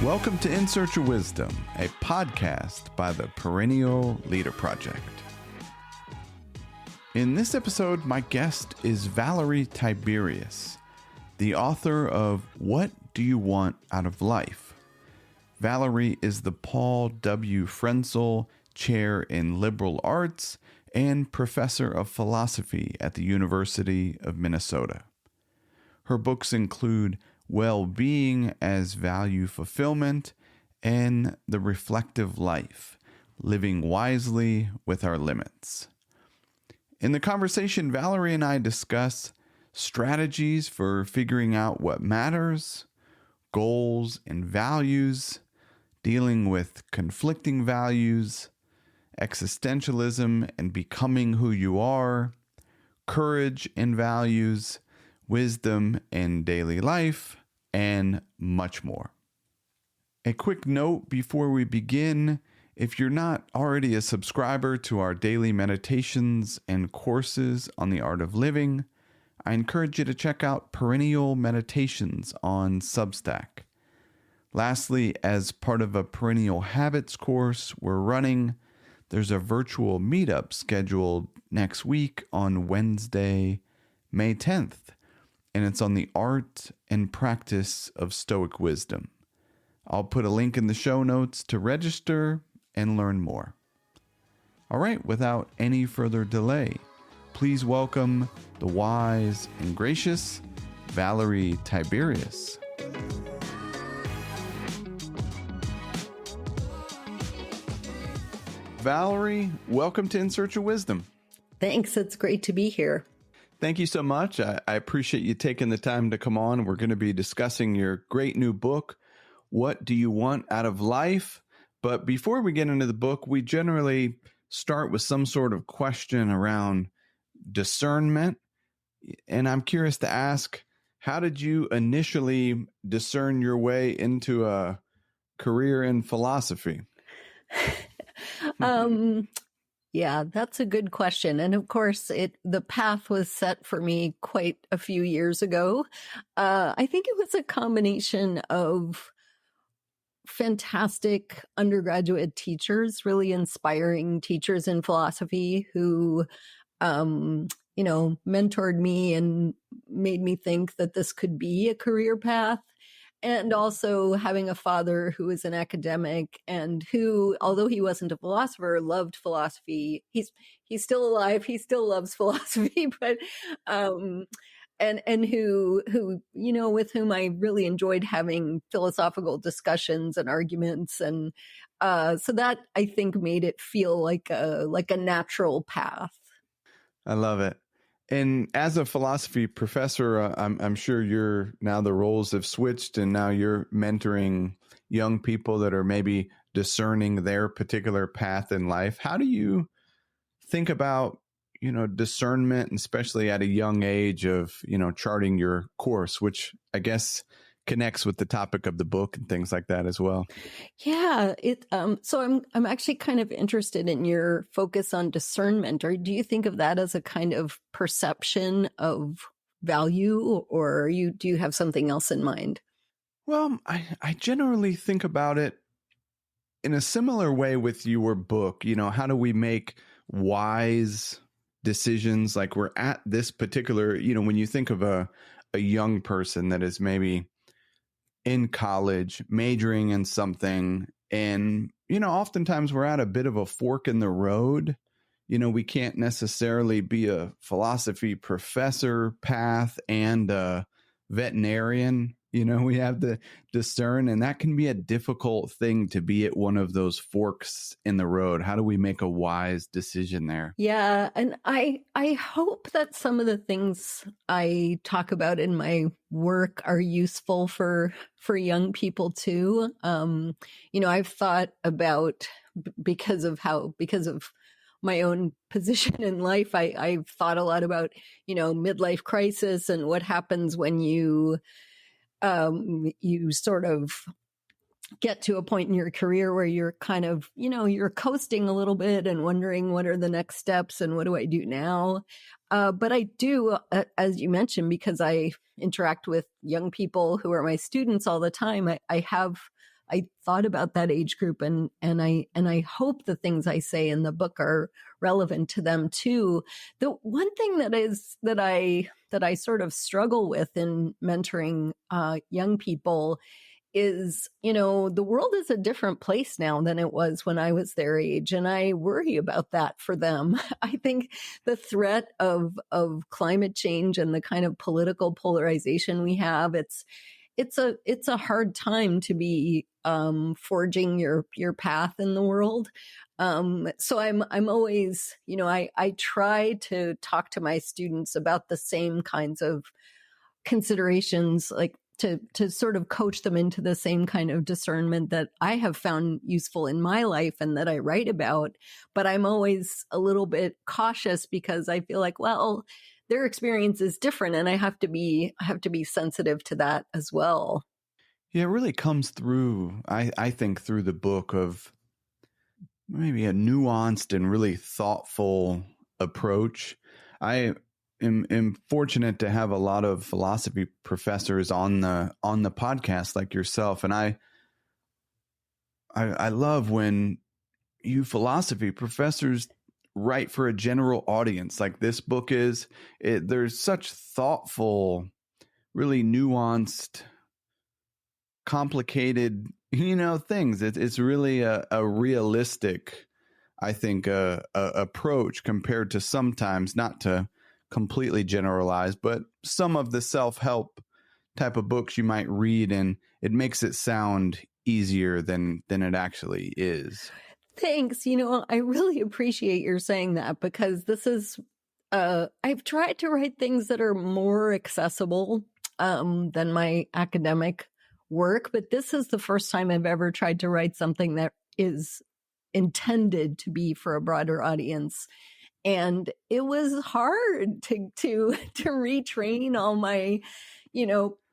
Welcome to In Search of Wisdom, a podcast by the Perennial Leader Project. In this episode, my guest is Valerie Tiberius, the author of What Do You Want Out of Life? Valerie is the Paul W. Frenzel Chair in Liberal Arts and Professor of Philosophy at the University of Minnesota. Her books include Well-Being as Value Fulfillment and The Reflective Life, Living Wisely with Our Limits. In the conversation, Valerie and I discuss strategies for figuring out what matters, goals and values, dealing with conflicting values, existentialism and becoming who you are, courage and values, wisdom in daily life, and much more. A quick note before we begin: if you're not already a subscriber to our daily meditations and courses on the art of living, I encourage you to check out Perennial Meditations on Substack. Lastly, as part of a Perennial Habits course we're running, there's a virtual meetup scheduled next week on Wednesday, May 10th. And it's on the art and practice of Stoic wisdom. I'll put a link in the show notes to register and learn more. All right, without any further delay, please welcome the wise and gracious Valerie Tiberius. Valerie, welcome to In Search of Wisdom. Thanks. It's great to be here. Thank you so much. I appreciate you taking the time to come on. We're going to be discussing your great new book, What Do You Want Out of Life? But before we get into the book, we generally start with some sort of question around discernment. And I'm curious to ask, how did you initially discern your way into a career in philosophy? Yeah, that's a good question. And of course, the path was set for me quite a few years ago. I think it was a combination of fantastic undergraduate teachers, really inspiring teachers in philosophy who, mentored me and made me think that this could be a career path. And also having a father who was an academic and who, although he wasn't a philosopher, loved philosophy. He's still alive. He still loves philosophy, but, and who, with whom I really enjoyed having philosophical discussions and arguments. And, so that I think made it feel like a natural path. I love it. And as a philosophy professor, I'm sure now the roles have switched and now you're mentoring young people that are maybe discerning their particular path in life. How do you think about, discernment, and especially at a young age of, charting your course, which I guess connects with the topic of the book and things like that as well? Yeah, so I'm actually kind of interested in your focus on discernment. Or do you think of that as a kind of perception of value, or do you have something else in mind? Well, I generally think about it in a similar way with your book. How do we make wise decisions? Like, we're at this particular, when you think of a young person that is maybe in college, majoring in something. And, oftentimes we're at a bit of a fork in the road. We can't necessarily be a philosophy professor path and a veterinarian. We have to discern, and that can be a difficult thing to be at one of those forks in the road. How do we make a wise decision there? Yeah. And I hope that some of the things I talk about in my work are useful for young people too. I've thought about, because of my own position in life, I've thought a lot about, midlife crisis and what happens when you sort of get to a point in your career where you're kind of, you're coasting a little bit and wondering what are the next steps and what do I do now? But I do, as you mentioned, because I interact with young people who are my students all the time, I thought about that age group, and I hope the things I say in the book are relevant to them too. The one thing that I sort of struggle with in mentoring young people is, the world is a different place now than it was when I was their age. And I worry about that for them. I think the threat of climate change and the kind of political polarization we have, it's a hard time to be forging your path in the world. So I'm always, I try to talk to my students about the same kinds of considerations, like to sort of coach them into the same kind of discernment that I have found useful in my life and that I write about. But I'm always a little bit cautious because I feel like, well, their experience is different, and I have to be sensitive to that as well. Yeah, it really comes through, I think, through the book of maybe a nuanced and really thoughtful approach. I am fortunate to have a lot of philosophy professors on the podcast like yourself, and I love when you philosophy professors write for a general audience like this book is. There's such thoughtful, really nuanced, complicated, things. It's really a realistic, I think, approach compared to sometimes, not to completely generalize, but some of the self-help type of books you might read, and it makes it sound easier than it actually is. Thanks. I really appreciate your saying that, because this is, I've tried to write things that are more accessible than my academic work, but this is the first time I've ever tried to write something that is intended to be for a broader audience. And it was hard to retrain all my,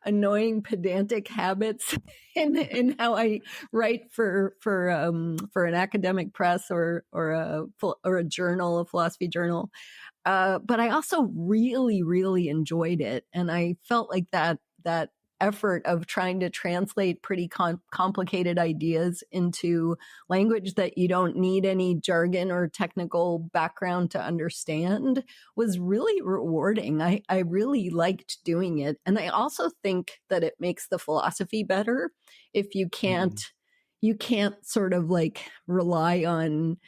annoying pedantic habits in how I write for an academic press or a journal, a philosophy journal. But I also really, really enjoyed it, and I felt like that effort of trying to translate pretty complicated ideas into language that you don't need any jargon or technical background to understand was really rewarding. I really liked doing it. And I also think that it makes the philosophy better if you can't sort of like rely on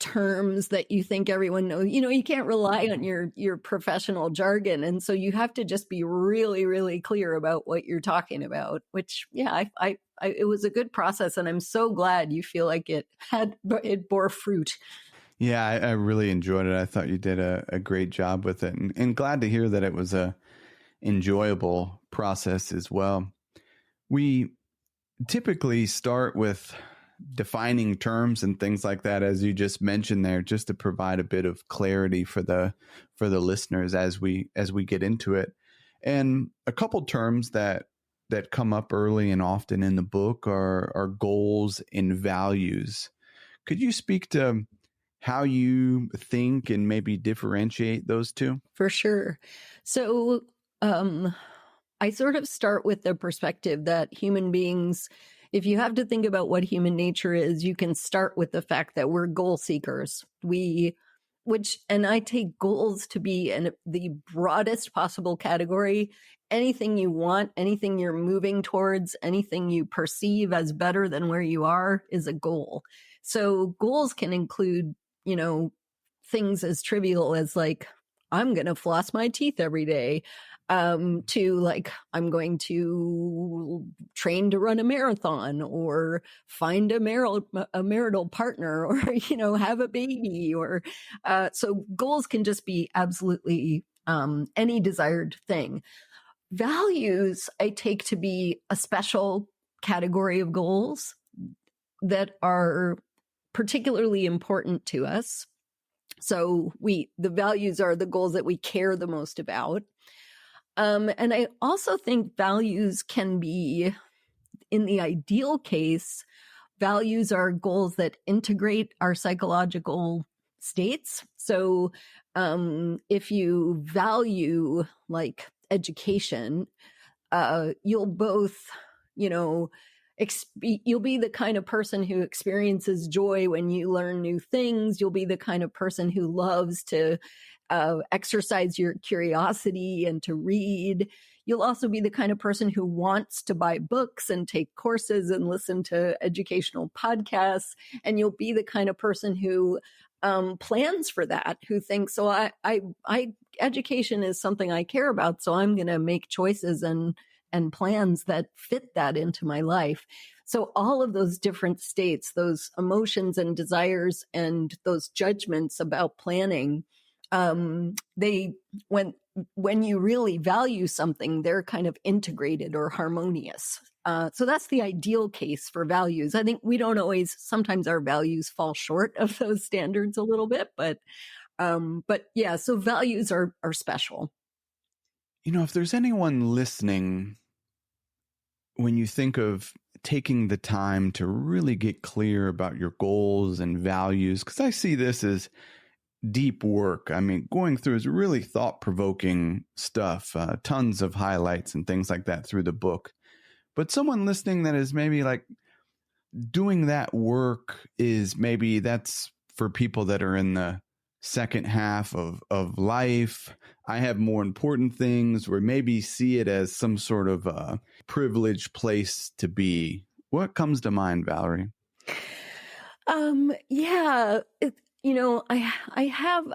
terms that you think everyone knows. You can't rely on your professional jargon, and so you have to just be really, really clear about what you're talking about. Which, yeah, it was a good process, and I'm so glad you feel like it bore fruit. Yeah, I really enjoyed it. I thought you did a great job with it, and glad to hear that it was a enjoyable process as well. We typically start with defining terms and things like that, as you just mentioned there, just to provide a bit of clarity for the listeners as we get into it. And a couple terms that come up early and often in the book are goals and values. Could you speak to how you think and maybe differentiate those two? For sure. So I sort of start with the perspective that human beings, if you have to think about what human nature is, you can start with the fact that we're goal seekers. And I take goals to be in the broadest possible category. Anything you want, anything you're moving towards, anything you perceive as better than where you are is a goal. So goals can include, things as trivial as like, I'm going to floss my teeth every day, to like, I'm going to train to run a marathon, or find a marital partner, or, have a baby, or, so goals can just be absolutely, any desired thing. Values I take to be a special category of goals that are particularly important to us. So the values are the goals that we care the most about. And I also think values can be in the ideal case, values are goals that integrate our psychological states. So if you value like education, you'll both, you'll be the kind of person who experiences joy when you learn new things. You'll be the kind of person who loves to exercise your curiosity and to read. You'll also be the kind of person who wants to buy books and take courses and listen to educational podcasts. And you'll be the kind of person who plans for that, who thinks, so I education is something I care about, so I'm going to make choices and plans that fit that into my life. So all of those different states, those emotions and desires and those judgments about planning, when you really value something, they're kind of integrated or harmonious. So that's the ideal case for values. I think we don't always, sometimes our values fall short of those standards a little bit, but yeah, so values are special. If there's anyone listening, when you think of taking the time to really get clear about your goals and values, because I see this as deep work. I mean, going through is really thought-provoking stuff, tons of highlights and things like that through the book. But someone listening that is maybe like doing that work is maybe that's for people that are in the second half of life. I have more important things, or maybe see it as some sort of a privileged place to be. What comes to mind, Valerie? Yeah, I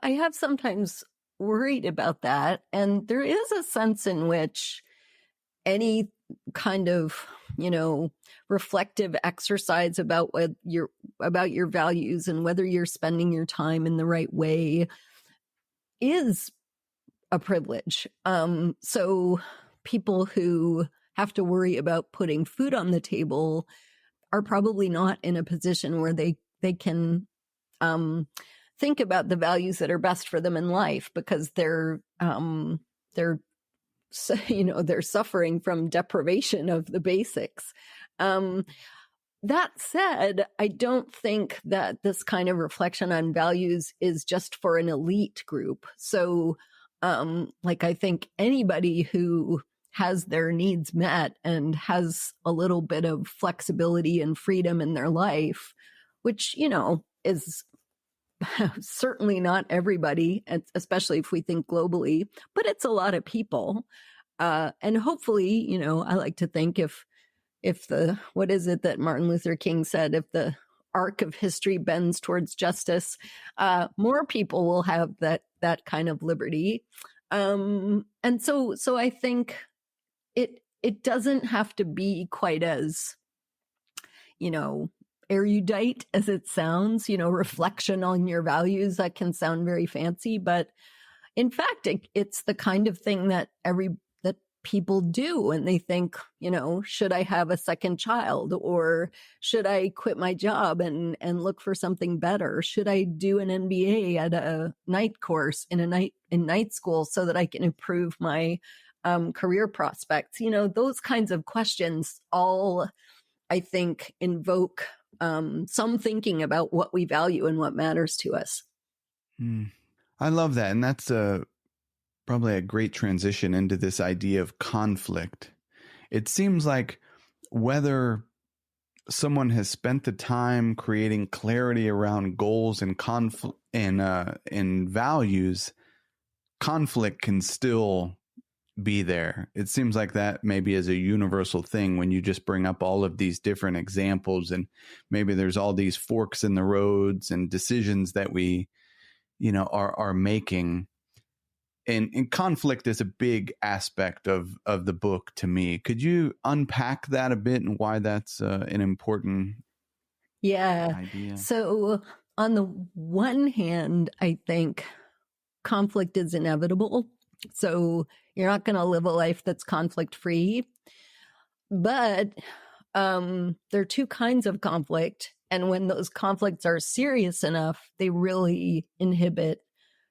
have sometimes worried about that. And there is a sense in which any kind of, reflective exercise about your values and whether you're spending your time in the right way is a privilege. So people who have to worry about putting food on the table are probably not in a position where they can think about the values that are best for them in life, because they're suffering from deprivation of the basics. That said, I don't think that this kind of reflection on values is just for an elite group. So, I think anybody who has their needs met and has a little bit of flexibility and freedom in their life, which, is certainly not everybody, especially if we think globally, but it's a lot of people. And hopefully, I like to think if what is it that Martin Luther King said, if the arc of history bends towards justice, more people will have that kind of liberty. And so I think it doesn't have to be quite as, erudite as it sounds, reflection on your values. That can sound very fancy, but in fact, it's the kind of thing that people do. And they think, should I have a second child, or should I quit my job and look for something better? Should I do an MBA at a night course in night school so that I can improve my career prospects? Those kinds of questions all, I think, invoke some thinking about what we value and what matters to us. I love that. And that's probably a great transition into this idea of conflict. It seems like whether someone has spent the time creating clarity around goals and conflict and values, conflict can still be there. It seems like that maybe is a universal thing when you just bring up all of these different examples, and maybe there's all these forks in the roads and decisions that we, are making. And conflict is a big aspect of the book to me. Could you unpack that a bit and why that's an important idea? So on the one hand, I think conflict is inevitable. So you're not going to live a life that's conflict free. But there are two kinds of conflict. And when those conflicts are serious enough, they really inhibit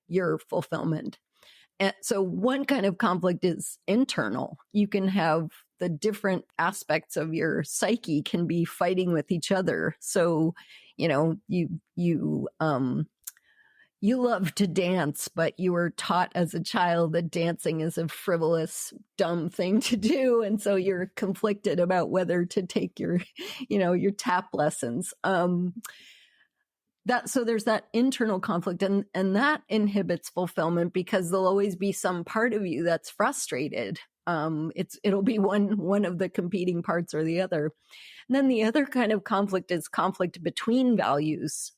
your fulfillment. And so one kind of conflict is internal. You can have the different aspects of your psyche can be fighting with each other. So, you love to dance, but you were taught as a child that dancing is a frivolous, dumb thing to do. And so you're conflicted about whether to take your tap lessons. So there's that internal conflict, and that inhibits fulfillment because there'll always be some part of you that's frustrated. It'll be one of the competing parts or the other. And then the other kind of conflict is conflict between values.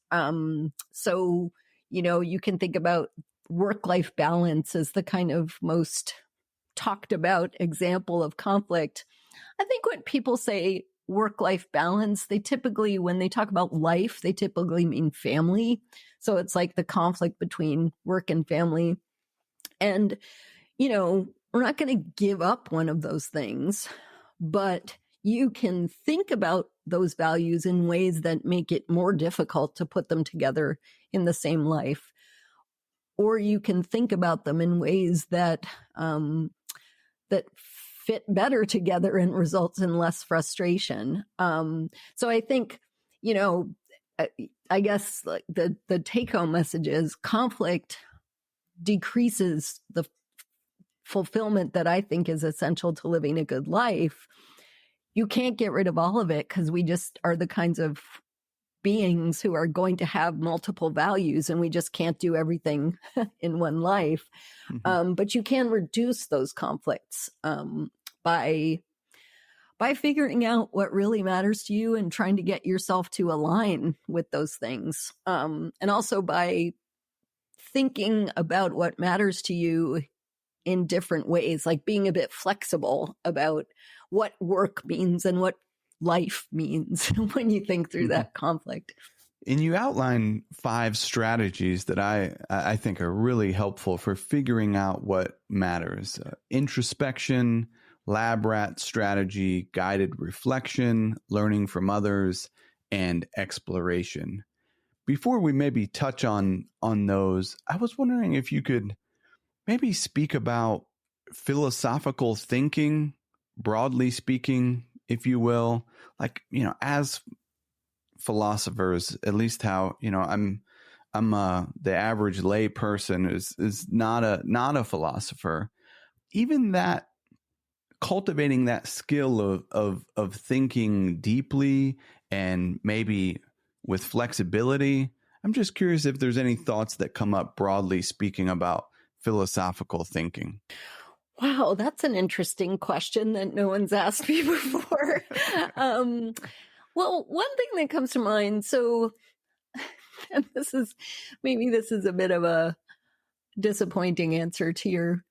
So you can think about work-life balance as the kind of most talked about example of conflict. I think when people say work-life balance, when they talk about life, they typically mean family. So it's like the conflict between work and family. And, we're not going to give up one of those things, but you can think about those values in ways that make it more difficult to put them together in the same life. Or you can think about them in ways that fit better together and results in less frustration. So I think, I guess like the take-home message is conflict decreases the fulfillment that I think is essential to living a good life. You can't get rid of all of it because we just are the kinds of beings who are going to have multiple values, and we just can't do everything in one life. Mm-hmm. But you can reduce those conflicts by figuring out what really matters to you and trying to get yourself to align with those things. And also by thinking about what matters to you in different ways, like being a bit flexible about what work means and what life means when you think through that conflict. And you outline 5 strategies that I think are really helpful for figuring out what matters. Introspection, lab rat strategy, guided reflection, learning from others, and exploration. Before we maybe touch on those, I was wondering if you could maybe speak about philosophical thinking, broadly speaking, if you will, like, as philosophers, at least how, I'm the average lay person is not a philosopher. Even that, cultivating that skill of thinking deeply and maybe with flexibility. I'm just curious if there's any thoughts that come up broadly speaking about philosophical thinking. Wow, that's an interesting question that no one's asked me before. Well, one thing that comes to mind, and this is a bit of a disappointing answer to your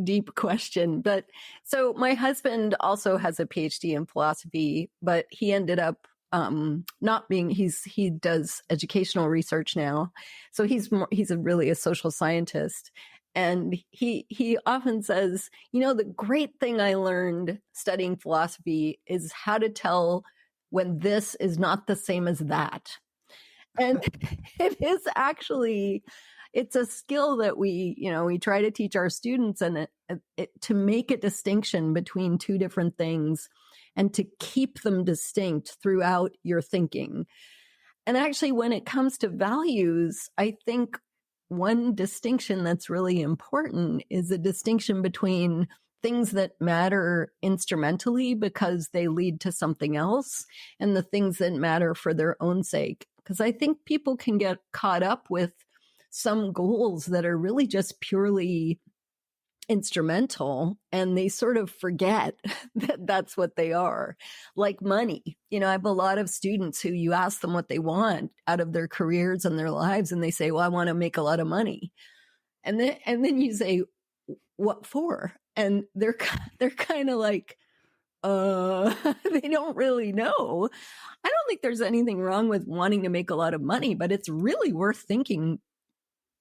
deep question, but so my husband also has a PhD in philosophy, but he ended up not being. He does educational research now, so he's really a social scientist. And he often says, the great thing I learned studying philosophy is how to tell when this is not the same as that. And it's a skill that we try to teach our students, and to make a distinction between two different things and to keep them distinct throughout your thinking. And actually, when it comes to values, I think one distinction that's really important is the distinction between things that matter instrumentally because they lead to something else and the things that matter for their own sake. Because I think people can get caught up with some goals that are really just purely instrumental, and they sort of forget that that's what they are. Like money. I have a lot of students who you ask them what they want out of their careers and their lives, and they say, well, I want to make a lot of money. And then you say, what for? And they're kind of like, they don't really know. I don't think there's anything wrong with wanting to make a lot of money, but it's really worth thinking.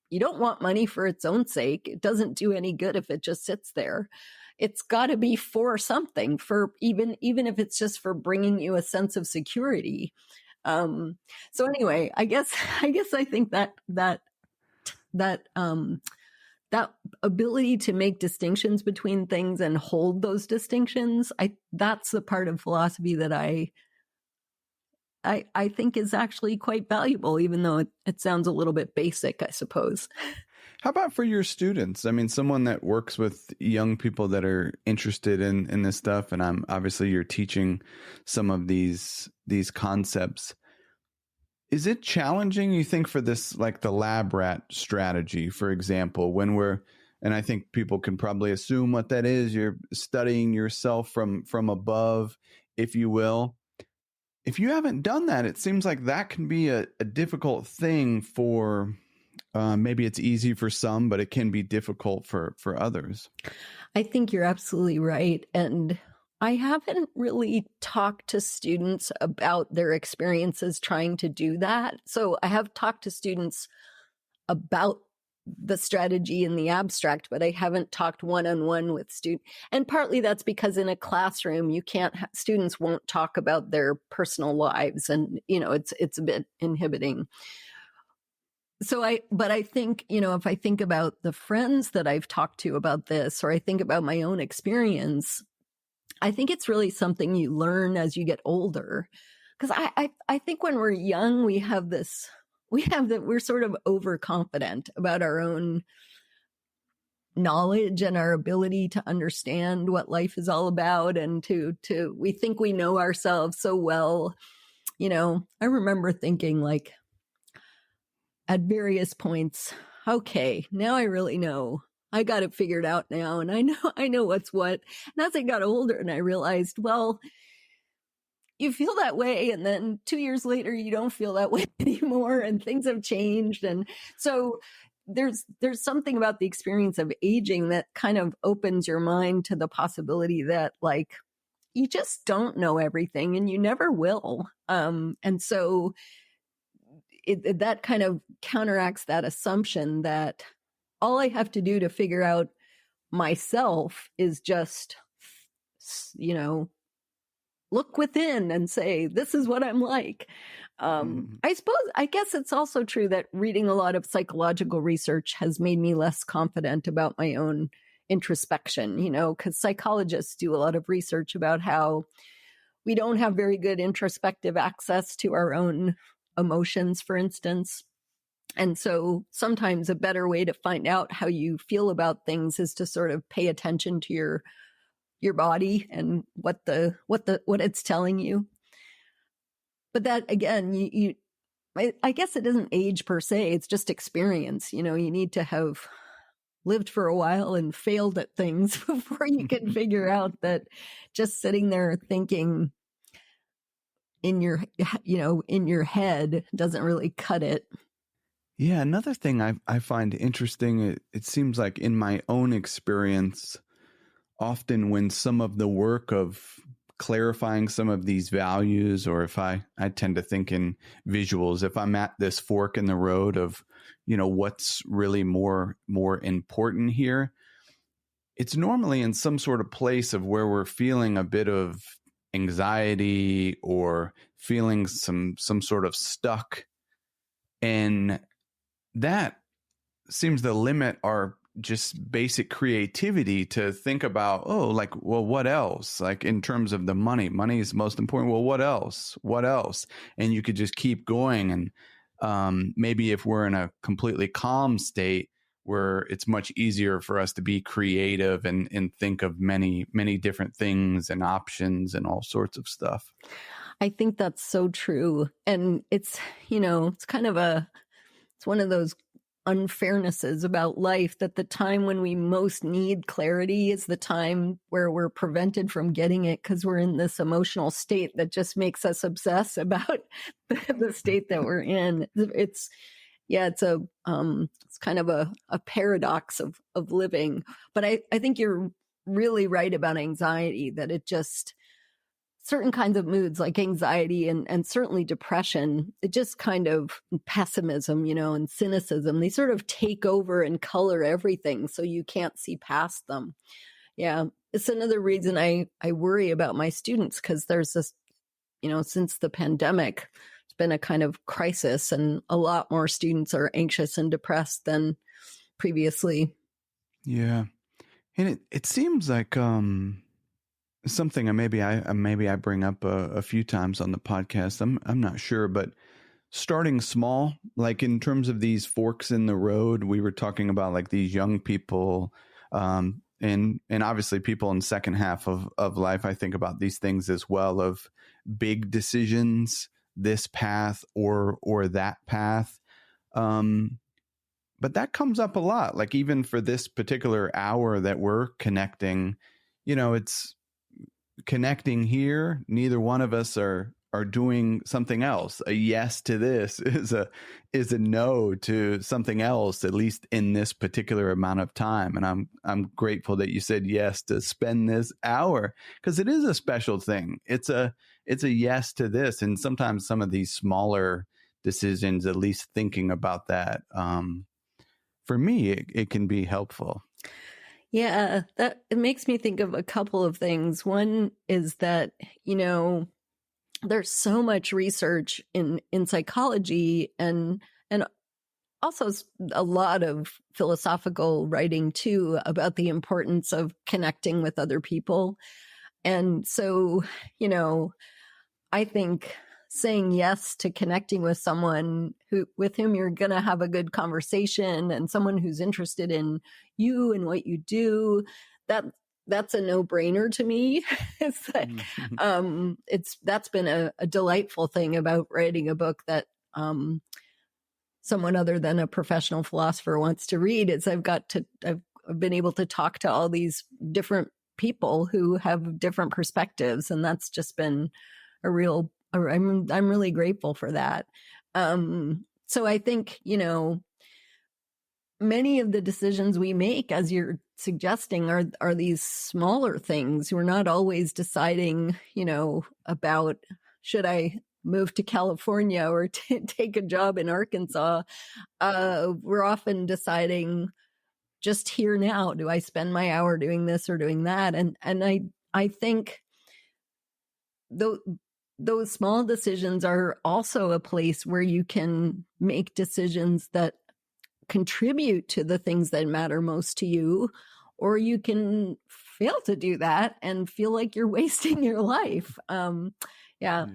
You don't want money for its own sake. It doesn't do any good if it just sits there. It's got to be for something, for even if it's just for bringing you a sense of security. So anyway, I guess I think that that ability to make distinctions between things and hold those distinctions, that's the part of philosophy that I think is actually quite valuable, even though it sounds a little bit basic, I suppose. How about for your students? I mean, someone that works with young people that are interested in this stuff, and obviously you're teaching some of these concepts. Is it challenging, you think, for this, like the lab rat strategy, for example, and I think people can probably assume what that is. You're studying yourself from above, if you will. If you haven't done that, it seems like that can be a difficult thing for, maybe it's easy for some, but it can be difficult for others. I think you're absolutely right. And I haven't really talked to students about their experiences trying to do that. So I have talked to students about the strategy in the abstract, but I haven't talked one-on-one with students. And partly that's because in a classroom, you can't, students won't talk about their personal lives. And, it's a bit inhibiting. But I think, if I think about the friends that I've talked to about this, or I think about my own experience, I think it's really something you learn as you get older. Because I think when we're young, we're sort of overconfident about our own knowledge and our ability to understand what life is all about, and we think we know ourselves so well. I remember thinking, like, at various points, okay, now I really know. I got it figured out now, and I know what's what. And as I got older, and I realized, well, you feel that way, and then 2 years later, you don't feel that way anymore, and things have changed. And so there's something about the experience of aging that kind of opens your mind to the possibility that, like, you just don't know everything, and you never will. And so that kind of counteracts that assumption that all I have to do to figure out myself is just, look within and say, this is what I'm like. I guess it's also true that reading a lot of psychological research has made me less confident about my own introspection, because psychologists do a lot of research about how we don't have very good introspective access to our own emotions, for instance. And so sometimes a better way to find out how you feel about things is to sort of pay attention to your body and what it's telling you. But that, again, I guess it doesn't age per se. It's just experience. You need to have lived for a while and failed at things before you can figure out that just sitting there thinking in your head doesn't really cut it. Yeah, another thing I find interesting, it seems like in my own experience, often when some of the work of clarifying some of these values, or if I tend to think in visuals, if I'm at this fork in the road of, what's really more important here, it's normally in some sort of place of where we're feeling a bit of anxiety or feeling some sort of stuck. And that seems to limit our just basic creativity to think about, what else? Like, in terms of the money is most important. Well, what else? And you could just keep going. And maybe if we're in a completely calm state, where it's much easier for us to be creative and think of many, many different things and options and all sorts of stuff. I think that's so true. And it's kind of it's one of those unfairnesses about life, that the time when we most need clarity is the time where we're prevented from getting it, because we're in this emotional state that just makes us obsess about the state that we're in. It's kind of a paradox of living. But I think you're really right about anxiety, that it just, certain kinds of moods like anxiety and certainly depression, it just kind of, pessimism, and cynicism, they sort of take over and color everything, so you can't see past them. Yeah. It's another reason I worry about my students, because there's this, since the pandemic, it's been a kind of crisis, and a lot more students are anxious and depressed than previously. Yeah. And it seems like something maybe I bring up a few times on the podcast. I'm not sure, but starting small, like in terms of these forks in the road, we were talking about like these young people, and obviously people in the second half of life. I think about these things as well, of big decisions, this path or that path. But that comes up a lot. Like even for this particular hour that we're connecting, it's connecting here. Neither one of us are doing something else. A yes to this is a no to something else, at least in this particular amount of time. And I'm grateful that you said yes to spend this hour, because it is a special thing. It's a yes to this. And sometimes some of these smaller decisions, at least thinking about that, for me, it can be helpful. Yeah, that it makes me think of a couple of things. One is that, there's so much research in psychology and also a lot of philosophical writing too about the importance of connecting with other people. And so, I think saying yes to connecting with someone with whom you're going to have a good conversation, and someone who's interested in you and what you do, that's a no-brainer to me. It's like, that's been a delightful thing about writing a book that someone other than a professional philosopher wants to read. Is I've been able to talk to all these different people who have different perspectives, and that's just been I'm really grateful for that. So I think, many of the decisions we make, as you're suggesting, are these smaller things. We're not always deciding, about should I move to California or take a job in Arkansas. We're often deciding just here now, do I spend my hour doing this or doing that? And I think those small decisions are also a place where you can make decisions that contribute to the things that matter most to you, or you can fail to do that and feel like you're wasting your life. Yeah.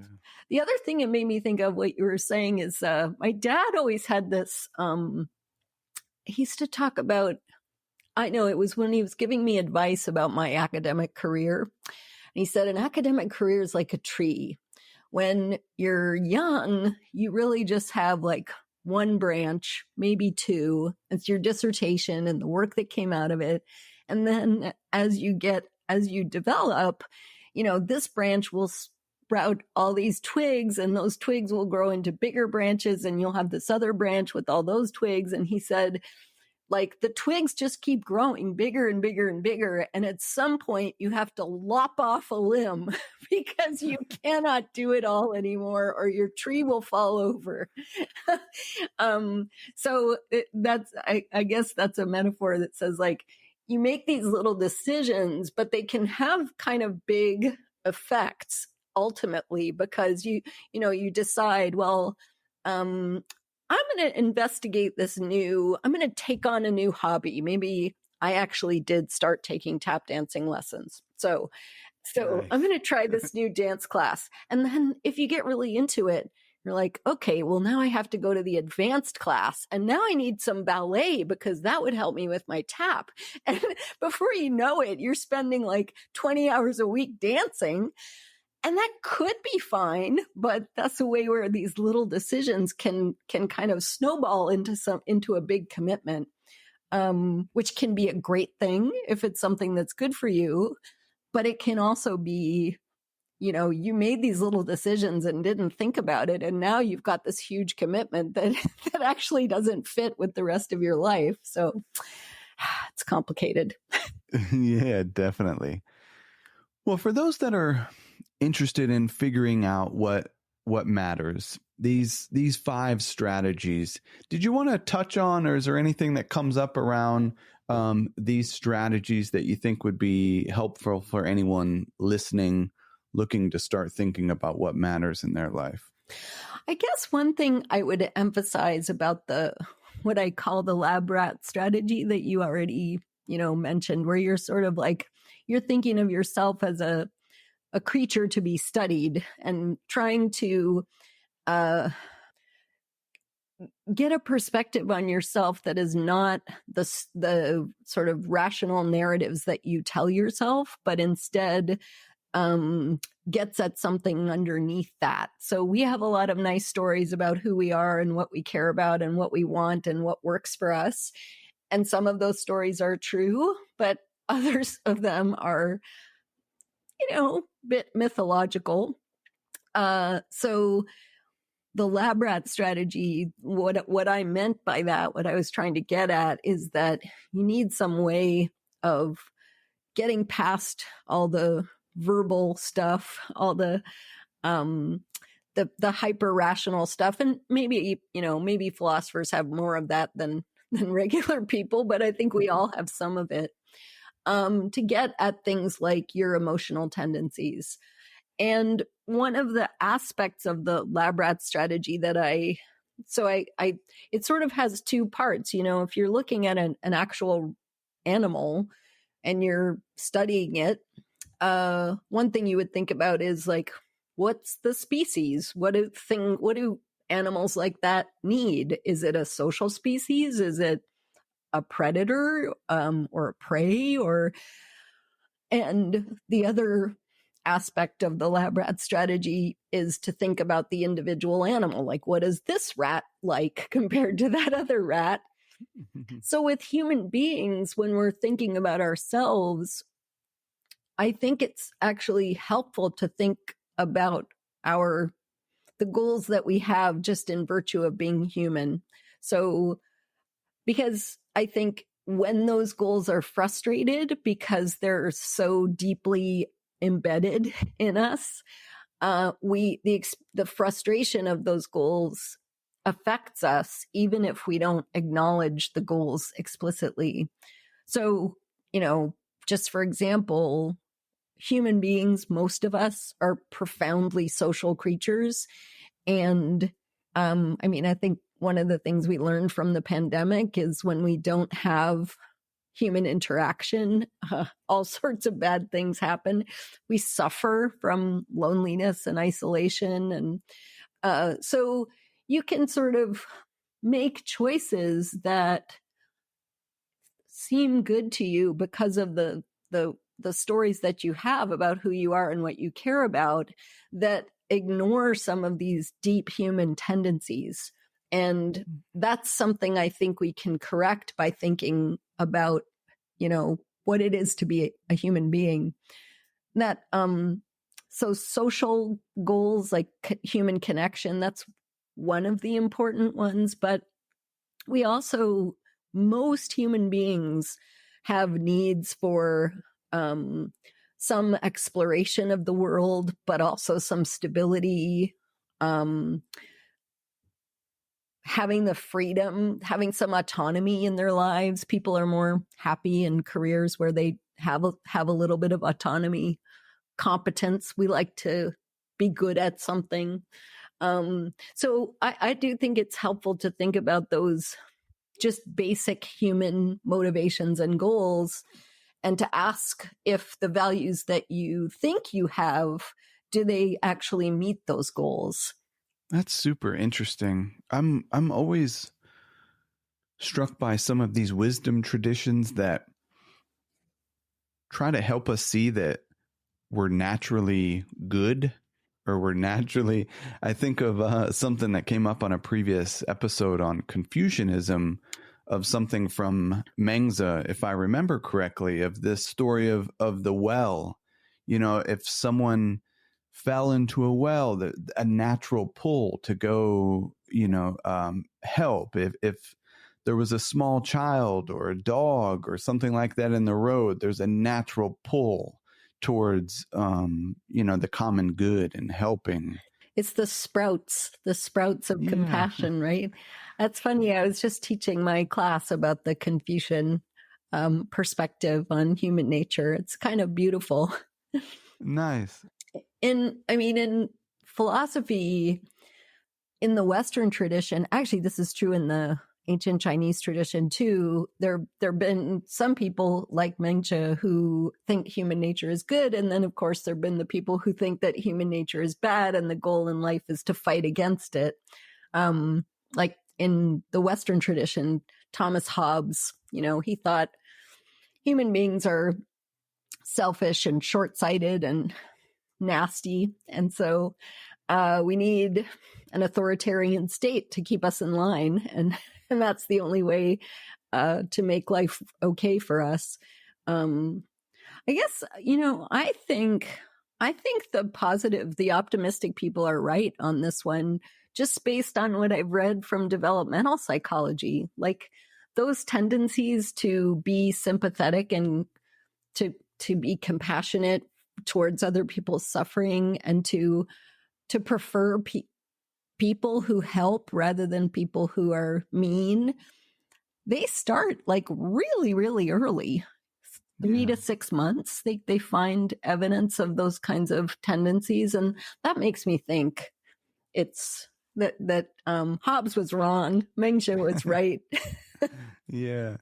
The other thing it made me think of what you were saying is my dad always had this, he used to talk about, I know it was when he was giving me advice about my academic career. And he said, an academic career is like a tree. When you're young, you really just have like one branch, maybe two. It's your dissertation and the work that came out of it. And then as you develop, this branch will sprout all these twigs, and those twigs will grow into bigger branches, and you'll have this other branch with all those twigs. And he said, like, the twigs just keep growing bigger and bigger and bigger. And at some point you have to lop off a limb because you cannot do it all anymore, or your tree will fall over. So I guess that's a metaphor that says, like, you make these little decisions, but they can have kind of big effects ultimately, because you decide, well, I'm going to investigate I'm going to take on a new hobby. Maybe I actually did start taking tap dancing lessons. So nice. I'm going to try this new dance class. And then if you get really into it, you're like, okay, well, now I have to go to the advanced class. And now I need some ballet because that would help me with my tap. And before you know it, you're spending like 20 hours a week dancing. And that could be fine, but that's a way where these little decisions can kind of snowball into a big commitment, which can be a great thing if it's something that's good for you. But it can also be, you made these little decisions and didn't think about it, and now you've got this huge commitment that actually doesn't fit with the rest of your life. So it's complicated. Yeah, definitely. Well, for those that are interested in figuring out what matters, these 5 strategies, did you want to touch on, or is there anything that comes up around these strategies that you think would be helpful for anyone listening, looking to start thinking about what matters in their life? I guess one thing I would emphasize about what I call the lab rat strategy that you already mentioned, where you're sort of like, you're thinking of yourself as a creature to be studied and trying to get a perspective on yourself that is not the sort of rational narratives that you tell yourself, but instead gets at something underneath that. So we have a lot of nice stories about who we are and what we care about and what we want and what works for us. And some of those stories are true, but others of them are, a bit mythological. So the lab rat strategy, what I meant by that, what I was trying to get at, is that you need some way of getting past all the verbal stuff, all the hyper rational stuff, and maybe philosophers have more of that than regular people, but I think we all have some of it, to get at things like your emotional tendencies. And one of the aspects of the lab rat strategy that it sort of has two parts. If you're looking at an actual animal and you're studying it, one thing you would think about is like, what's the species? What do animals like that need? Is it a social species? Is it a predator, or a prey? And the other aspect of the lab rat strategy is to think about the individual animal. Like, what is this rat like compared to that other rat? So with human beings, when we're thinking about ourselves, I think it's actually helpful to think about the goals that we have just in virtue of being human. So, because I think when those goals are frustrated because they're so deeply embedded in us, the frustration of those goals affects us, even if we don't acknowledge the goals explicitly. So, just for example, human beings, most of us, are profoundly social creatures. And I think one of the things we learned from the pandemic is when we don't have human interaction, all sorts of bad things happen. We suffer from loneliness and isolation. And so you can sort of make choices that seem good to you because of the stories that you have about who you are and what you care about, that ignore some of these deep human tendencies. And that's something I think we can correct by thinking about, what it is to be a human being. That, so social goals like human connection, that's one of the important ones. But most human beings have needs for some exploration of the world, but also some stability, having the freedom, having some autonomy in their lives. People are more happy in careers where they have a little bit of autonomy, competence. We like to be good at something. So I do think it's helpful to think about those just basic human motivations and goals, and to ask if the values that you think you have, do they actually meet those goals? That's super interesting. I'm always struck by some of these wisdom traditions that try to help us see that we're naturally good, or I think of something that came up on a previous episode on Confucianism, of something from Mengzi, if I remember correctly, of this story of the well. If someone fell into a well, a natural pull to go, help. If there was a small child or a dog or something like that in the road, there's a natural pull towards, the common good and helping. It's the sprouts of compassion, right? That's funny. I was just teaching my class about the Confucian perspective on human nature. It's kind of beautiful. Nice. In philosophy, in the Western tradition, actually, this is true in the ancient Chinese tradition too, there have been some people like Mengzhe who think human nature is good. And then, of course, there have been the people who think that human nature is bad and the goal in life is to fight against it. Like in the Western tradition, Thomas Hobbes, he thought human beings are selfish and short-sighted and nasty. And so we need an authoritarian state to keep us in line. And that's the only way to make life okay for us. I guess, I think the optimistic people are right on this one, just based on what I've read from developmental psychology, like those tendencies to be sympathetic and to be compassionate towards other people's suffering and to prefer people who help rather than people who are mean. They start like really, really early, 3 to 6 months. They find evidence of those kinds of tendencies. And that makes me think it's that Hobbes was wrong. Mengzhe was right. Yeah.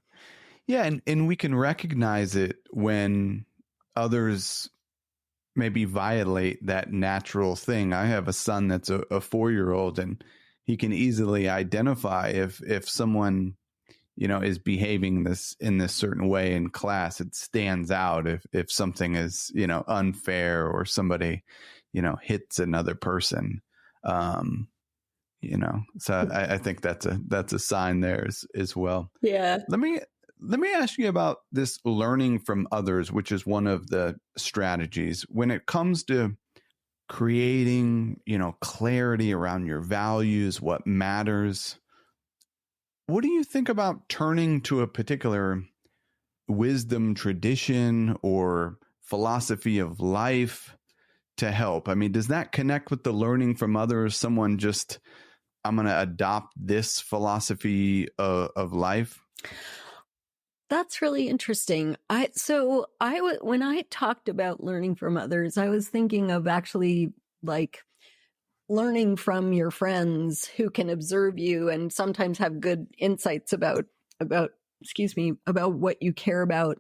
Yeah. And we can recognize it when others maybe violate that natural thing. I have a son that's a 4-year-old, and he can easily identify if someone, is behaving in this certain way in class. It stands out if something is, unfair, or somebody, hits another person. So I think that's a sign there as well. Yeah. Let me ask you about this learning from others, which is one of the strategies when it comes to creating, clarity around your values, what matters. What do you think about turning to a particular wisdom tradition or philosophy of life to help? I mean, does that connect with the learning from others? Someone just, I'm going to adopt this philosophy of life? That's really interesting. When I talked about learning from others, I was thinking of actually like learning from your friends who can observe you and sometimes have good insights about what you care about.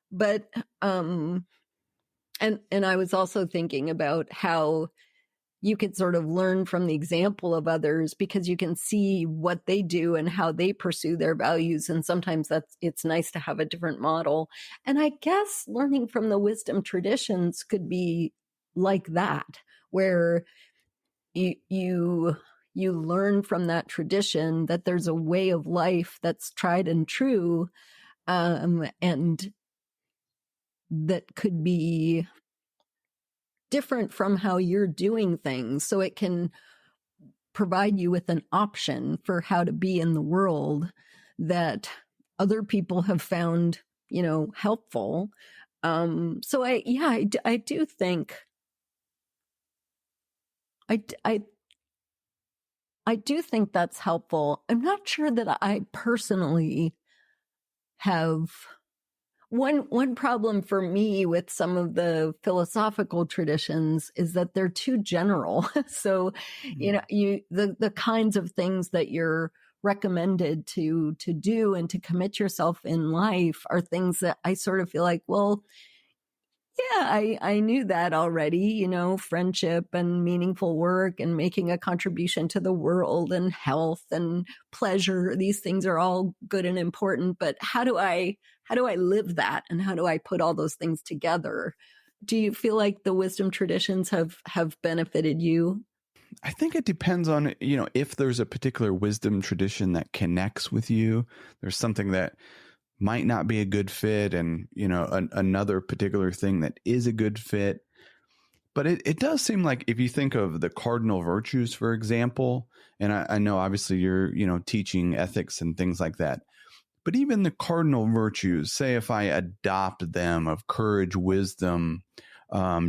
But and I was also thinking about how you could sort of learn from the example of others because you can see what they do and how they pursue their values. And sometimes it's nice to have a different model. And I guess learning from the wisdom traditions could be like that, where you learn from that tradition that there's a way of life that's tried and true, and that could be different from how you're doing things. So it can provide you with an option for how to be in the world that other people have found, helpful. So I do think, I do think that's helpful. I'm not sure that I personally have. One problem for me with some of the philosophical traditions is that they're too general. So, the kinds of things that you're recommended to do and to commit yourself in life are things that I sort of feel like, well, yeah, I knew that already, friendship and meaningful work and making a contribution to the world and health and pleasure. These things are all good and important, but how do I live that? And how do I put all those things together? Do you feel like the wisdom traditions have benefited you? I think it depends on, if there's a particular wisdom tradition that connects with you. There's something that might not be a good fit, and another particular thing that is a good fit. But it does seem like if you think of the cardinal virtues, for example, and I know obviously you're teaching ethics and things like that, but even the cardinal virtues, say if I adopt them of courage, wisdom,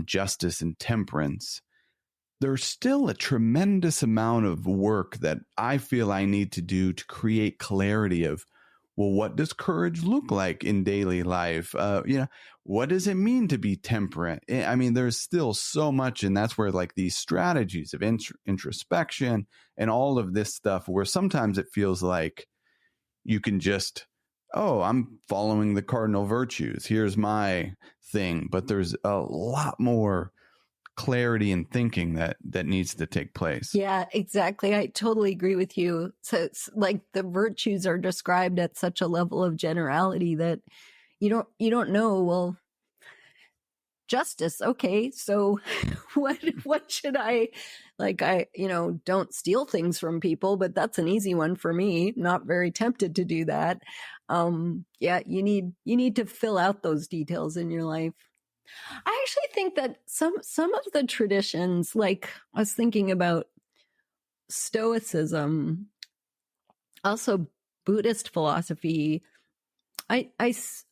justice, and temperance, there's still a tremendous amount of work that I feel I need to do to create clarity of, well, what does courage look like in daily life? What does it mean to be temperate? I mean, there's still so much. And that's where like these strategies of introspection and all of this stuff, where sometimes it feels like, you can just, oh, I'm following the cardinal virtues. Here's my thing. But there's a lot more clarity and thinking that needs to take place. Yeah, exactly. I totally agree with you. So it's like the virtues are described at such a level of generality that you don't know, well, justice. Okay. So what should I, like, don't steal things from people, but that's an easy one for me. Not very tempted to do that. Yeah, you need to fill out those details in your life. I actually think that some of the traditions, like I was thinking about Stoicism, also Buddhist philosophy, I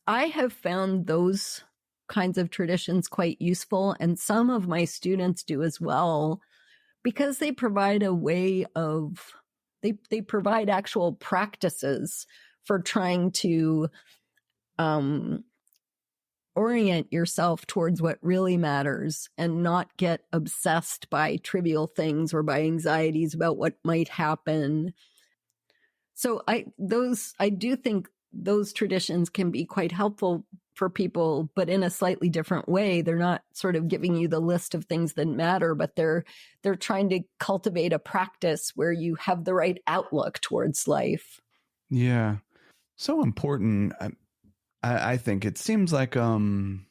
have found those kinds of traditions quite useful, and some of my students do as well, because they provide a way of, they provide actual practices for trying to orient yourself towards what really matters and not get obsessed by trivial things or by anxieties about what might happen. So I do think those traditions can be quite helpful for people, but in a slightly different way. They're not sort of giving you the list of things that matter, but they're trying to cultivate a practice where you have the right outlook towards life. Yeah. So important. I think it seems like, how do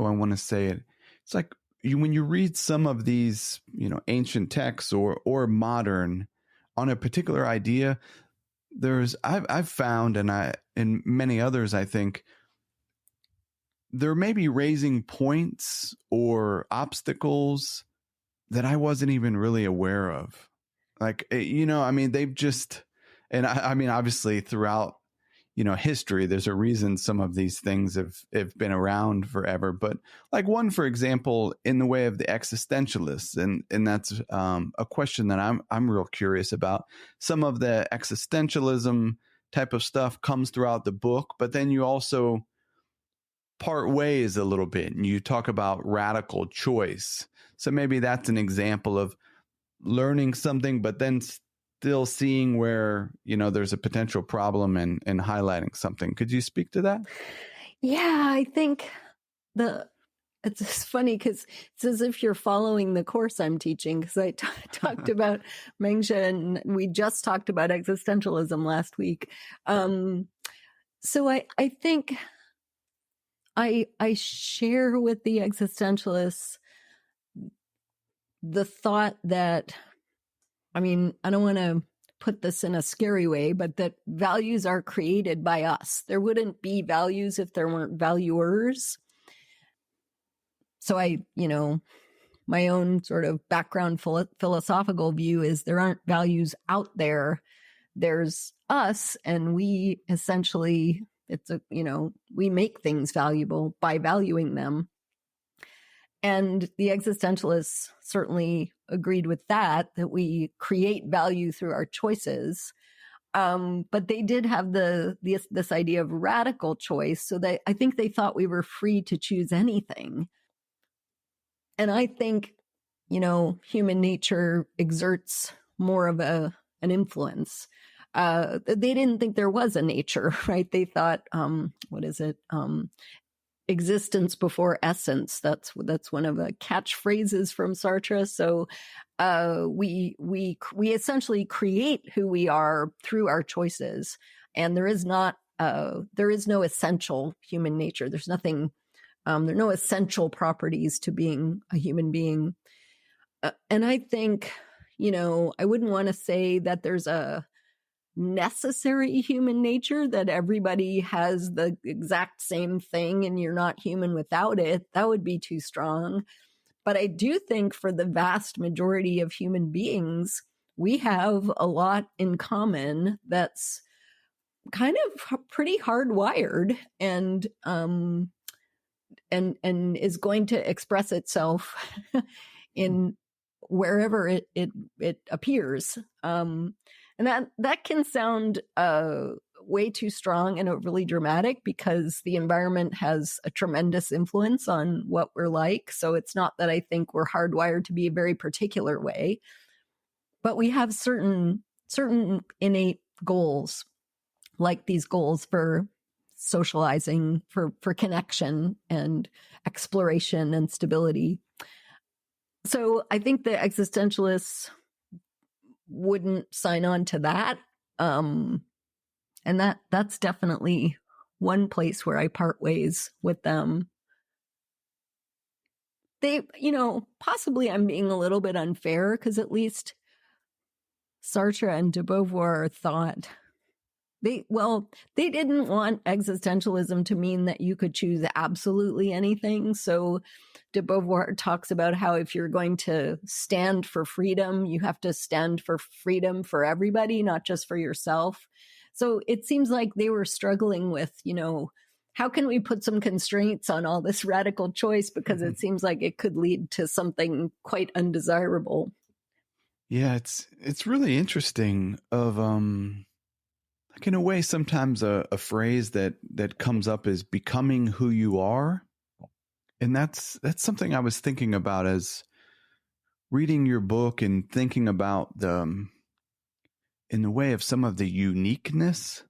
I want to say it? It's like when you read some of these, ancient texts or modern on a particular idea, I've found, and many others, I think, there may be raising points or obstacles that I wasn't even really aware of. Like, they've just, and I mean, obviously throughout, history, there's a reason some of these things have been around forever. But like one, for example, in the way of the existentialists, and that's a question that I'm real curious about. Some of the existentialism type of stuff comes throughout the book, but then you also part ways a little bit, and you talk about radical choice. So maybe that's an example of learning something, but then still seeing where, there's a potential problem and highlighting something. Could you speak to that? Yeah, I think it's funny because it's as if you're following the course I'm teaching, because I talked about Mengsha, and we just talked about existentialism last week. So I think I share with the existentialists the thought that, I mean, I don't want to put this in a scary way, but that values are created by us. There wouldn't be values if there weren't valuers. So my own sort of background philosophical view is there aren't values out there. There's us, and we essentially, we make things valuable by valuing them. And the existentialists certainly agreed with that we create value through our choices. But they did have this idea of radical choice. So I think they thought we were free to choose anything. And I think, human nature exerts more of an influence. They didn't think there was a nature, right? They thought, existence before essence. That's one of the catchphrases from Sartre. So we essentially create who we are through our choices, and there is no essential human nature. There's nothing. There are no essential properties to being a human being. And I think, I wouldn't want to say that there's a necessary human nature, that everybody has the exact same thing and you're not human without it. That would be too strong. But I do think for the vast majority of human beings, we have a lot in common that's kind of pretty hardwired and is going to express itself in wherever it appears. And that can sound way too strong and overly dramatic, because the environment has a tremendous influence on what we're like. So it's not that I think we're hardwired to be a very particular way, but we have certain innate goals. like these goals for socializing, for connection and exploration and stability. So I think the existentialists wouldn't sign on to that. And that's definitely one place where I part ways with them. They, possibly I'm being a little bit unfair because at least Sartre and de Beauvoir thought they didn't want existentialism to mean that you could choose absolutely anything. So de Beauvoir talks about how if you're going to stand for freedom, you have to stand for freedom for everybody, not just for yourself. So it seems like they were struggling with, how can we put some constraints on all this radical choice? Because it seems like it could lead to something quite undesirable. Yeah, it's really interesting of like in a way sometimes a phrase that comes up is becoming who you are. And that's something I was thinking about as reading your book and thinking about in the way of some of the uniqueness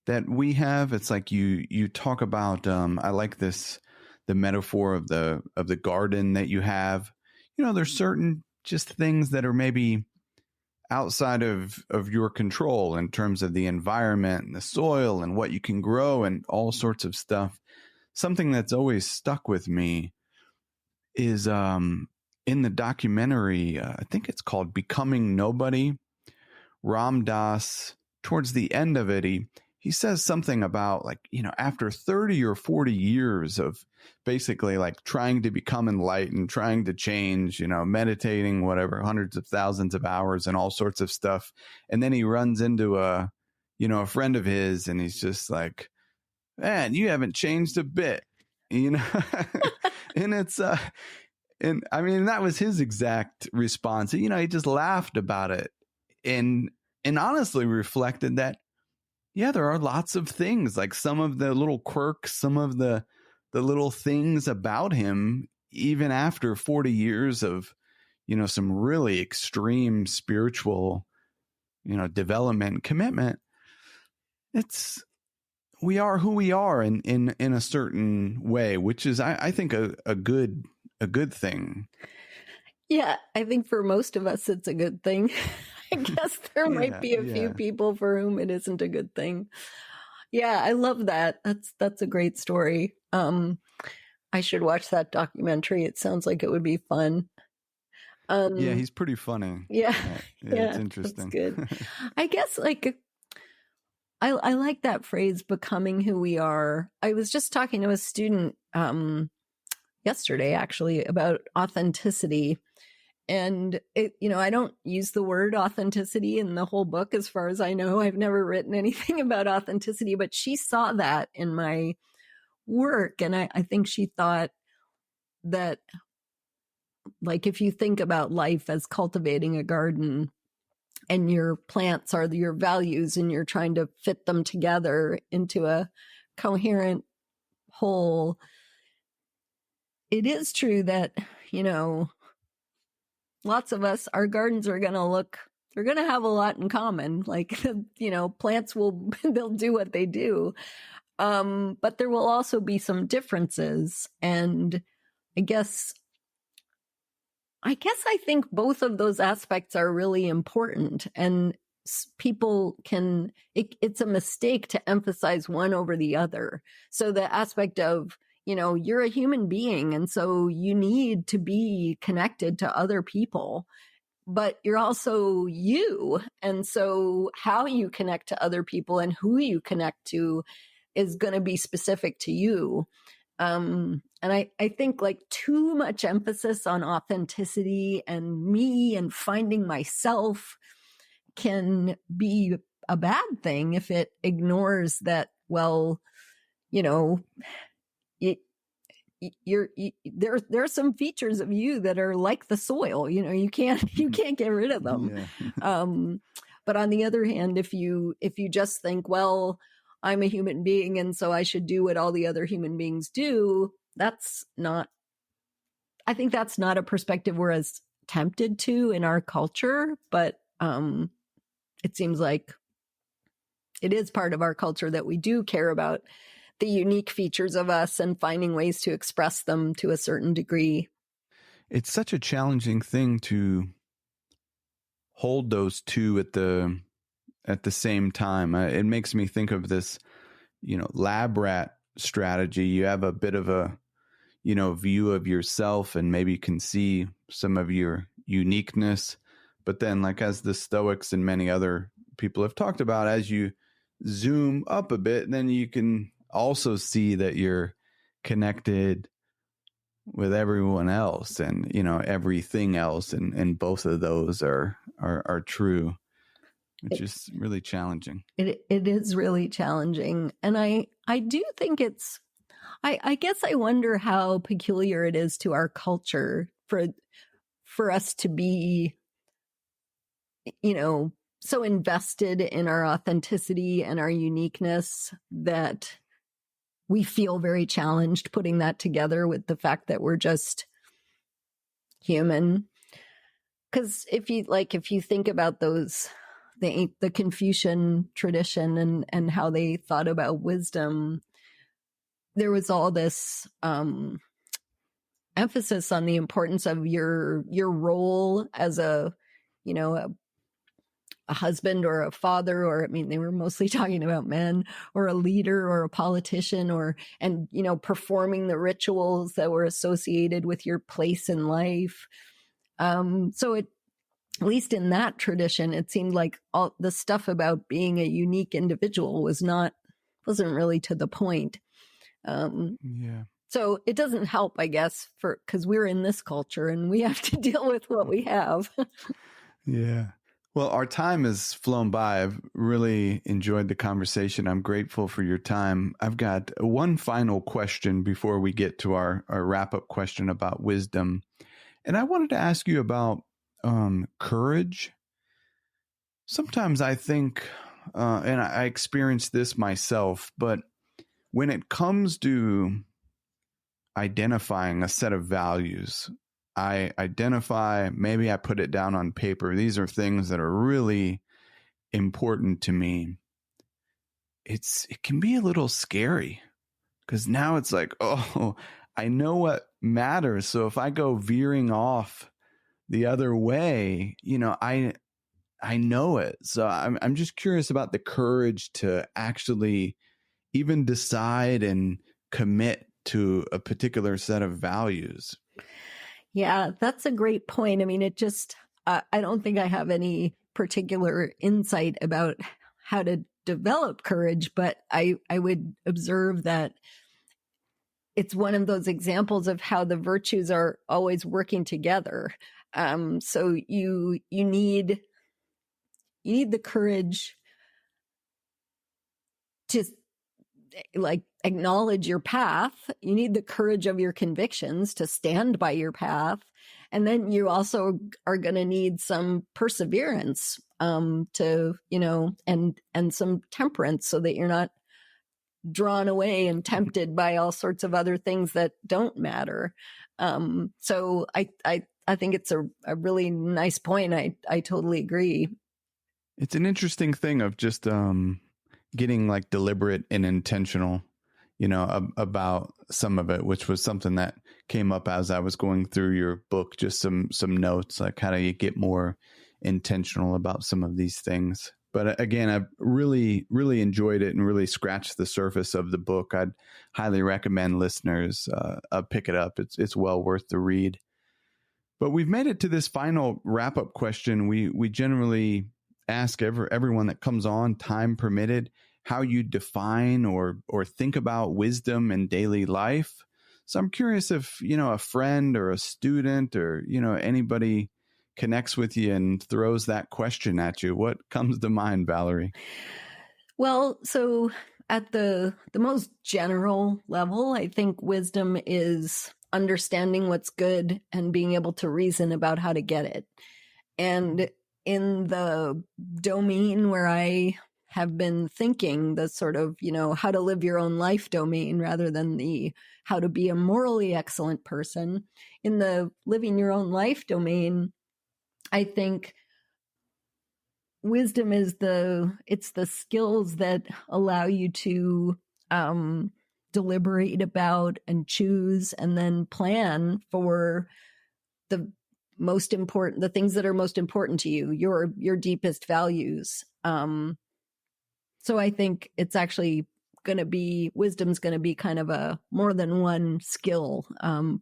that we have. It's like you talk about I like the metaphor of the garden that you have. There's certain just things that are maybe outside of your control in terms of the environment and the soil and what you can grow and all sorts of stuff. Something that's always stuck with me is in the documentary, I think it's called Becoming Nobody. Ram Dass, towards the end of it, he says something about like, after 30 or 40 years of basically like trying to become enlightened, trying to change, meditating, whatever, hundreds of thousands of hours and all sorts of stuff. And then he runs into a friend of his and he's just like, man, you haven't changed a bit, and it's, and I mean, that was his exact response. He just laughed about it and honestly reflected that, yeah, there are lots of things, like some of the little quirks, some of the little things about him, even after 40 years of, some really extreme spiritual, development, commitment. We are who we are in a certain way, which is, I think, a good thing. Yeah, I think for most of us, it's a good thing. I guess there might be a few people for whom it isn't a good thing. Yeah, I love that. That's a great story. I should watch that documentary. It sounds like it would be fun. Yeah, he's pretty funny. Yeah, it's interesting. That's good. I guess I like that phrase, becoming who we are. I was just talking to a student yesterday, actually, about authenticity. And I don't use the word authenticity in the whole book, as far as I know. I've never written anything about authenticity, but she saw that in my work. And I think she thought that, like, if you think about life as cultivating a garden and your plants are your values and you're trying to fit them together into a coherent whole, it is true that, lots of us, our gardens are going to have a lot in common. Like, plants they'll do what they do. But there will also be some differences. And I guess I think both of those aspects are really important. And people it's a mistake to emphasize one over the other. So the aspect of, you're a human being, and so you need to be connected to other people, but you're also you. And so how you connect to other people and who you connect to is going to be specific to you. And I think like too much emphasis on authenticity and me and finding myself can be a bad thing if it ignores that, well, there are some features of you that are like the soil, you can't get rid of them. Yeah. But on the other hand, if you just think, well, I'm a human being and so I should do what all the other human beings do, I think that's not a perspective we're as tempted to in our culture, but it seems like it is part of our culture that we do care about the unique features of us and finding ways to express them to a certain degree. It's such a challenging thing to hold those two at the same time. It makes me think of this, lab rat strategy. You have a bit of a, view of yourself and maybe can see some of your uniqueness. But then, like as the Stoics and many other people have talked about, as you zoom up a bit, then you can also see that you're connected with everyone else and, everything else. And both of those are true, which is really challenging. It is really challenging. And I do think I guess I wonder how peculiar it is to our culture for us to be, so invested in our authenticity and our uniqueness that we feel very challenged putting that together with the fact that we're just human. Because if you think about the Confucian tradition and how they thought about wisdom, there was all this emphasis on the importance of your role as a husband or a father, or they were mostly talking about men, or a leader or a politician, and performing the rituals that were associated with your place in life. So at least in that tradition, it seemed like all the stuff about being a unique individual wasn't really to the point. Yeah. So it doesn't help, I guess, because we're in this culture and we have to deal with what we have. Yeah. Well, our time has flown by. I've really enjoyed the conversation. I'm grateful for your time. I've got one final question before we get to our wrap-up question about wisdom. And I wanted to ask you about courage. Sometimes I think, and I experienced this myself, but when it comes to identifying a set of values, I identify, maybe I put it down on paper. These are things that are really important to me. It can be a little scary because now it's like, oh, I know what matters. So if I go veering off the other way, I know it. So I'm just curious about the courage to actually even decide and commit to a particular set of values. Yeah, that's a great point. I don't think I have any particular insight about how to develop courage, but I would observe that it's one of those examples of how the virtues are always working together. So you need the courage to acknowledge your path. You need the courage of your convictions to stand by your path. And then you also are going to need some perseverance, to, and some temperance so that you're not drawn away and tempted by all sorts of other things that don't matter. So I think it's a really nice point. I totally agree. It's an interesting thing of just, getting deliberate and intentional, about some of it, which was something that came up as I was going through your book, just some notes, like how do you get more intentional about some of these things. But again, I've really, really enjoyed it and really scratched the surface of the book. I'd highly recommend listeners pick it up. It's well worth the read. But we've made it to this final wrap-up question. We generally ask everyone that comes on, time permitted, how you define or think about wisdom in daily life. So I'm curious if, a friend or a student or, anybody connects with you and throws that question at you. What comes to mind, Valerie? Well, so at the most general level, I think wisdom is understanding what's good and being able to reason about how to get it. And in the domain where I have been thinking, the sort of, how to live your own life domain rather than the how to be a morally excellent person, in the living your own life domain, I think wisdom is it's the skills that allow you to deliberate about and choose and then plan for the things that are most important to you, your deepest values. So I think it's actually wisdom's going to be kind of a more than one skill,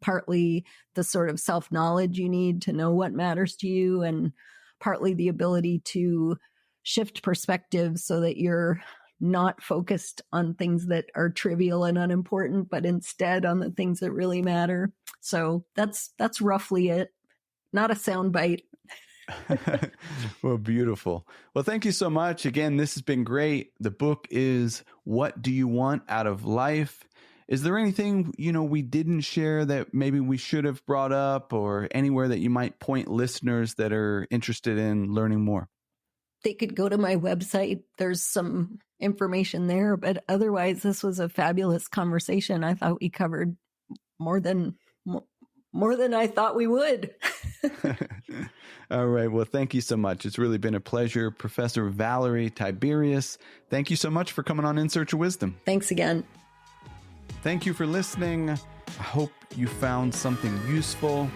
partly the sort of self-knowledge you need to know what matters to you, and partly the ability to shift perspectives so that you're not focused on things that are trivial and unimportant, but instead on the things that really matter. So that's roughly it. Not a soundbite. Well, beautiful. Well, thank you so much. Again, this has been great. The book is What Do You Want Out of Life? Is there anything, we didn't share that maybe we should have brought up, or anywhere that you might point listeners that are interested in learning more? They could go to my website. There's some information there, but otherwise this was a fabulous conversation. I thought we covered more than I thought we would. All right. Well, thank you so much. It's really been a pleasure. Professor Valerie Tiberius, thank you so much for coming on In Search of Wisdom. Thanks again. Thank you for listening. I hope you found something useful.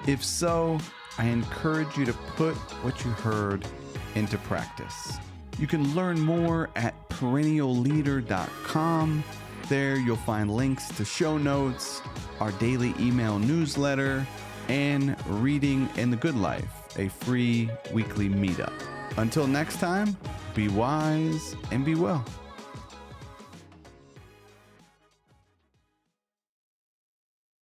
If so, I encourage you to put what you heard into practice. You can learn more at perennialleader.com. There you'll find links to show notes, our daily email newsletter, and Reading in the Good Life, a free weekly meetup. Until next time, be wise and be well.